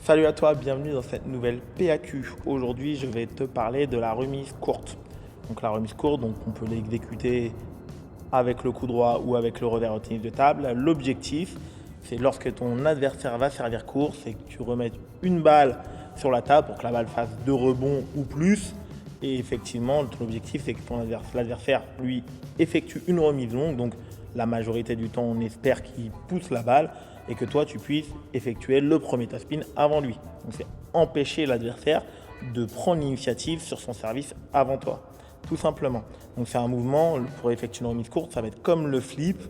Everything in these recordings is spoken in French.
Salut à toi, bienvenue dans cette nouvelle PAQ. Aujourd'hui, je vais te parler de la remise courte. Donc la remise courte, donc on peut l'exécuter avec le coup droit ou avec le revers au tennis de table. L'objectif, c'est lorsque ton adversaire va servir court, c'est que tu remettes une balle sur la table pour que la balle fasse 2 rebonds ou plus. Et effectivement, ton objectif, c'est que l'adversaire, lui, effectue une remise longue. Donc la majorité du temps, on espère qu'il pousse la balle et que toi, tu puisses effectuer le premier topspin avant lui. Donc c'est empêcher l'adversaire de prendre l'initiative sur son service avant toi, tout simplement. Donc c'est un mouvement, pour effectuer une remise courte, ça va être comme le flip.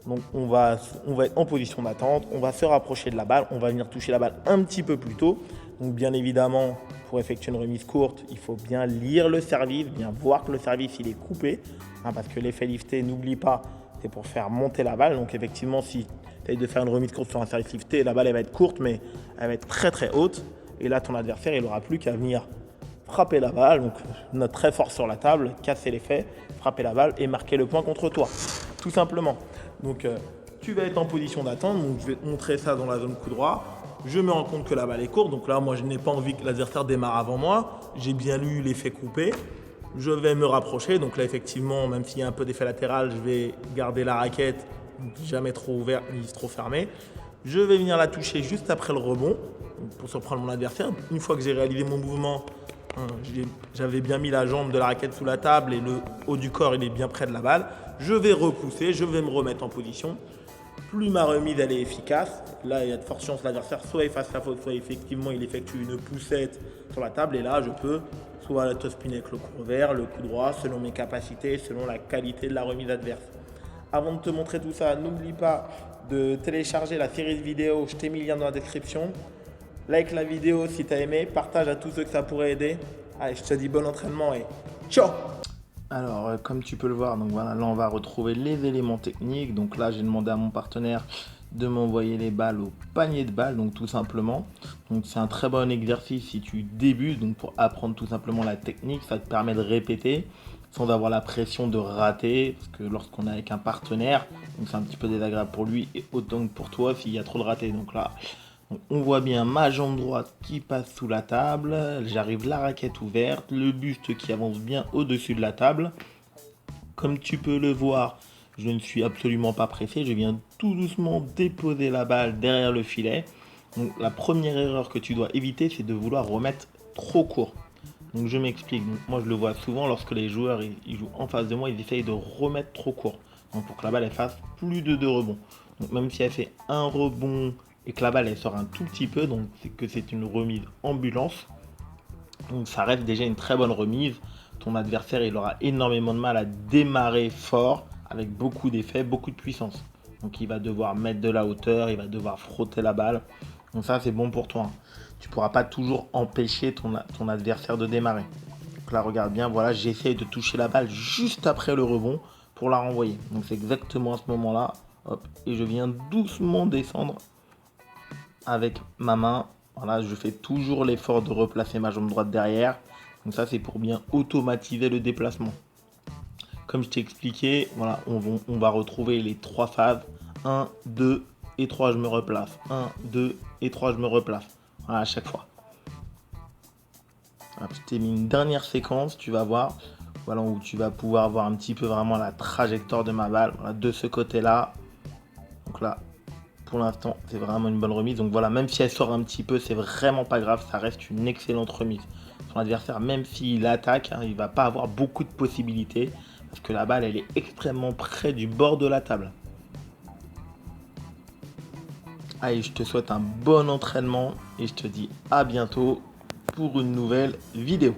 Donc on va être en position d'attente, on va se rapprocher de la balle, on va venir toucher la balle un petit peu plus tôt. Donc bien évidemment, pour effectuer une remise courte, il faut bien lire le service, bien voir que le service il est coupé, parce que l'effet lifté, n'oublie pas, c'est pour faire monter la balle. Donc effectivement, si tu essaies de faire une remise courte sur un service lifté, la balle elle va être courte, mais elle va être très très haute. Et là, ton adversaire, il n'aura plus qu'à venir frapper la balle, donc notre très fort sur la table, casser l'effet, frapper la balle et marquer le point contre toi, tout simplement. Donc tu vas être en position d'attente, donc je vais te montrer ça dans la zone coup droit. Je me rends compte que la balle est courte, donc là moi je n'ai pas envie que l'adversaire démarre avant moi. J'ai bien lu l'effet coupé. Je vais me rapprocher, donc là effectivement, même s'il y a un peu d'effet latéral, je vais garder la raquette, jamais trop ouverte ni trop fermée. Je vais venir la toucher juste après le rebond pour surprendre mon adversaire. Une fois que j'ai réalisé mon mouvement, j'avais bien mis la jambe de la raquette sous la table et le haut du corps il est bien près de la balle. Je vais repousser, je vais me remettre en position. Plus ma remise elle est efficace, là il y a de fortes chances que l'adversaire soit il fasse la faute, soit effectivement il effectue une poussette sur la table. Et là je peux soit la topspin avec le coup revers, le coup droit, selon mes capacités, selon la qualité de la remise adverse. Avant de te montrer tout ça, n'oublie pas de télécharger la série de vidéos, je t'ai mis le lien dans la description. Like la vidéo si tu as aimé, partage à tous ceux que ça pourrait aider. Allez, je te dis bon entraînement et ciao. Alors, comme tu peux le voir, donc voilà, là on va retrouver les éléments techniques. Donc là, j'ai demandé à mon partenaire de m'envoyer les balles au panier de balles, donc tout simplement. Donc c'est un très bon exercice si tu débutes, donc pour apprendre tout simplement la technique, ça te permet de répéter sans avoir la pression de rater, parce que lorsqu'on est avec un partenaire, donc c'est un petit peu désagréable pour lui et autant que pour toi s'il y a trop de ratés. Donc là, on voit bien ma jambe droite qui passe sous la table, j'arrive la raquette ouverte, le buste qui avance bien au-dessus de la table. Comme tu peux le voir, je ne suis absolument pas pressé, je viens tout doucement déposer la balle derrière le filet. Donc la première erreur que tu dois éviter, c'est de vouloir remettre trop court. Donc je m'explique, moi je le vois souvent lorsque les joueurs ils jouent en face de moi, ils essayent de remettre trop court. Donc pour que la balle elle fasse plus de 2 rebonds. Donc même si elle fait un rebond et que la balle elle sort un tout petit peu, donc c'est que c'est une remise ambulance. Donc ça reste déjà une très bonne remise. Ton adversaire il aura énormément de mal à démarrer fort avec beaucoup d'effets, beaucoup de puissance. Donc il va devoir mettre de la hauteur, il va devoir frotter la balle. Donc ça c'est bon pour toi. Tu ne pourras pas toujours empêcher ton adversaire de démarrer. Donc là regarde bien, voilà, j'essaye de toucher la balle juste après le rebond pour la renvoyer. Donc c'est exactement à ce moment-là. Hop, et je viens doucement descendre avec ma main. Voilà, je fais toujours l'effort de replacer ma jambe droite derrière. Donc ça, c'est pour bien automatiser le déplacement. Comme je t'ai expliqué, voilà, on va retrouver les 3 phases. 1, 2 et 3, je me replace. 1, 2 et 3, je me replace. Voilà, à chaque fois. Alors, je t'ai mis une dernière séquence, tu vas voir. Voilà, où tu vas pouvoir voir un petit peu vraiment la trajectoire de ma balle. Voilà, de ce côté-là. Donc là, pour l'instant, c'est vraiment une bonne remise. Donc voilà, même si elle sort un petit peu, c'est vraiment pas grave. Ça reste une excellente remise. Son adversaire, même s'il attaque, il ne va pas avoir beaucoup de possibilités. Parce que la balle, elle est extrêmement près du bord de la table. Allez, je te souhaite un bon entraînement. Et je te dis à bientôt pour une nouvelle vidéo.